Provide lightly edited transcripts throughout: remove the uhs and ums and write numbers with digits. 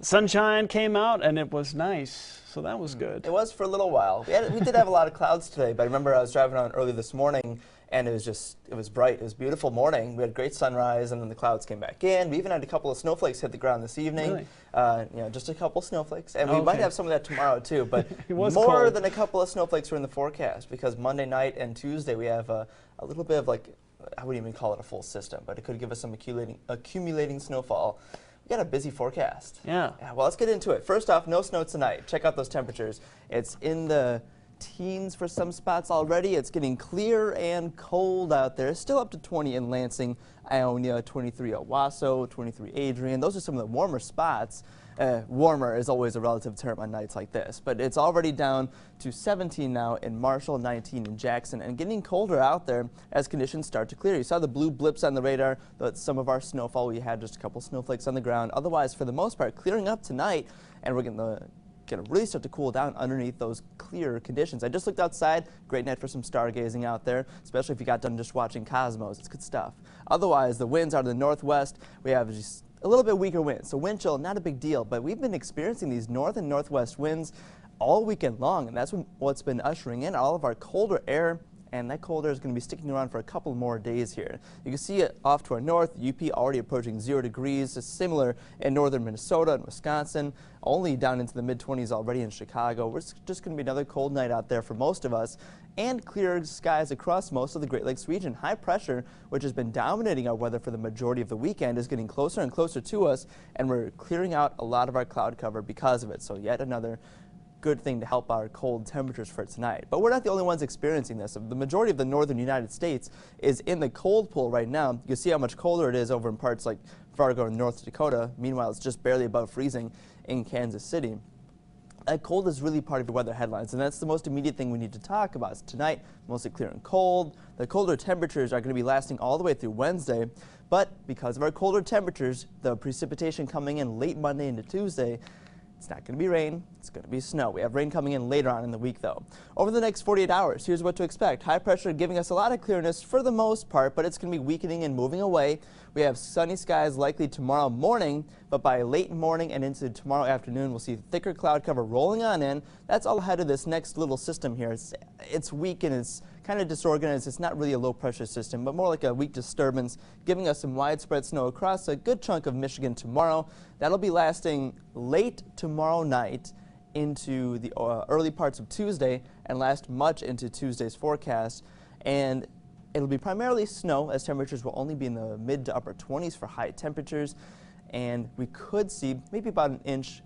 sunshine came out and it was nice, so that was good. It was for a little while. We did have a lot of clouds today, but I remember I was driving on early this morning, and it was bright. It was a beautiful morning. We had a great sunrise, and then the clouds came back in. We even had a couple of snowflakes hit the ground this evening. Really? You know, just a couple snaflakes, and we might have some of that tomorrow too. But more cold. than a couple of snowflakes are in the forecast, because Monday night and Tuesday we have a little bit of, like, I wouldn't even call it a full system, but it could give us some accumulating snowfall. We got a busy forecast. Yeah. Well, let's get into it. First off, no snow tonight. Check out those temperatures. It's in the teens for some spots already. It's getting clear and cold out there. It's still up to 20 in Lansing, Ionia, 23 Owasso, 23 Adrian. Those are some of the warmer spots. Warmer is always a relative term on nights like this, but it's already down to 17 now in Marshall, 19 in Jackson, and getting colder out there as conditions start to clear. You saw the blue blips on the radar, but some of our snowfall, we had just a couple snowflakes on the ground. Otherwise, for the most part, clearing up tonight, and we're going to really start to cool down underneath those clear conditions. I just looked outside. Great night for some stargazing out there, especially if you got done just watching Cosmos. It's good stuff. Otherwise, the winds out of the northwest. We have just a little bit weaker winds, so wind chill, not a big deal, but we've been experiencing these north and northwest winds all weekend long, and that's what's been ushering in all of our colder air, and that cold air is going to be sticking around for a couple more days here. You can see it off to our north, UP already approaching 0 degrees. It's similar in northern Minnesota and Wisconsin, only down into the mid-20s already in Chicago. It's just going to be another cold night out there for most of us, and clear skies across most of the Great Lakes region. High pressure, which has been dominating our weather for the majority of the weekend, is getting closer and closer to us, and we're clearing out a lot of our cloud cover because of it. So yet another good thing to help our cold temperatures for tonight. But we're not the only ones experiencing this. The majority of the northern United States is in the cold pool right now. You can see how much colder it is over in parts like Fargo and North Dakota. Meanwhile, it's just barely above freezing in Kansas City. That cold is really part of your weather headlines, and that's the most immediate thing we need to talk about. So tonight, mostly clear and cold. The colder temperatures are going to be lasting all the way through Wednesday, but because of our colder temperatures, the precipitation coming in late Monday into Tuesday, it's not going to be rain, it's going to be snow. We have rain coming in later on in the week, though. Over the next 48 hours, here's what to expect. High pressure giving us a lot of clearness for the most part, but it's going to be weakening and moving away. We have sunny skies likely tomorrow morning, but by late morning and into tomorrow afternoon, we'll see thicker cloud cover rolling on in. That's all ahead of this next little system here. It's weak and it's kind of disorganized. It's not really a low-pressure system, but more like a weak disturbance, giving us some widespread snow across a good chunk of Michigan tomorrow. That'll be lasting late tomorrow night into the early parts of Tuesday and last much into Tuesday's forecast. And it'll be primarily snow, as temperatures will only be in the mid to upper 20s for high temperatures. And we could see maybe about an inch.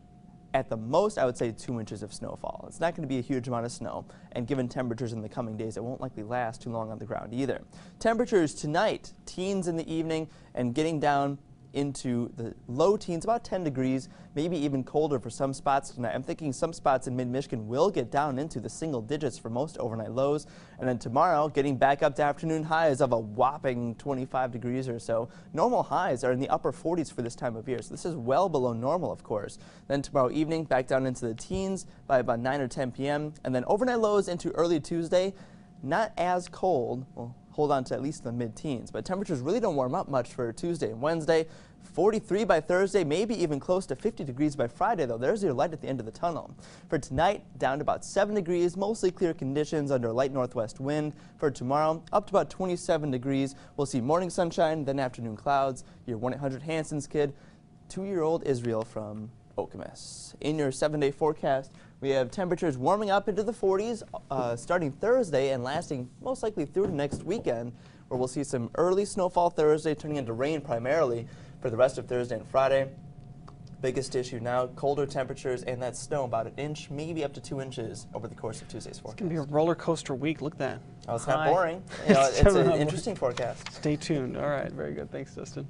At the most, I would say 2 inches of snowfall. It's not going to be a huge amount of snow, and given temperatures in the coming days, it won't likely last too long on the ground either. Temperatures tonight, teens in the evening, and getting down into the low teens, about 10 degrees, maybe even colder for some spots tonight. I'm thinking some spots in mid-Michigan will get down into the single digits for most overnight lows. And then tomorrow, getting back up to afternoon highs of a whopping 25 degrees or so. Normal highs are in the upper 40s for this time of year, so this is well below normal, of course. Then tomorrow evening, back down into the teens by about 9 or 10 p.m. And then overnight lows into early Tuesday, not as cold. Well, hold on to at least the mid-teens, but temperatures really don't warm up much for Tuesday and Wednesday. 43 by Thursday, maybe even close to 50 degrees by Friday, though. There's your light at the end of the tunnel. For tonight, down to about 7 degrees, mostly clear conditions under a light northwest wind. For tomorrow, up to about 27 degrees. We'll see morning sunshine, then afternoon clouds. Your 1-800-Hanson's kid, 2-year-old Israel from Okemos. In your 7-day forecast, we have temperatures warming up into the 40s starting Thursday and lasting most likely through to next weekend, where we'll see some early snowfall Thursday turning into rain primarily for the rest of Thursday and Friday. Biggest issue now, colder temperatures and that snow, about an inch, maybe up to 2 inches over the course of Tuesday's forecast. It's going to be a roller coaster week. Look at that. Oh, it's not boring. You know, it's an interesting forecast. Stay tuned. All right, very good. Thanks, Dustin.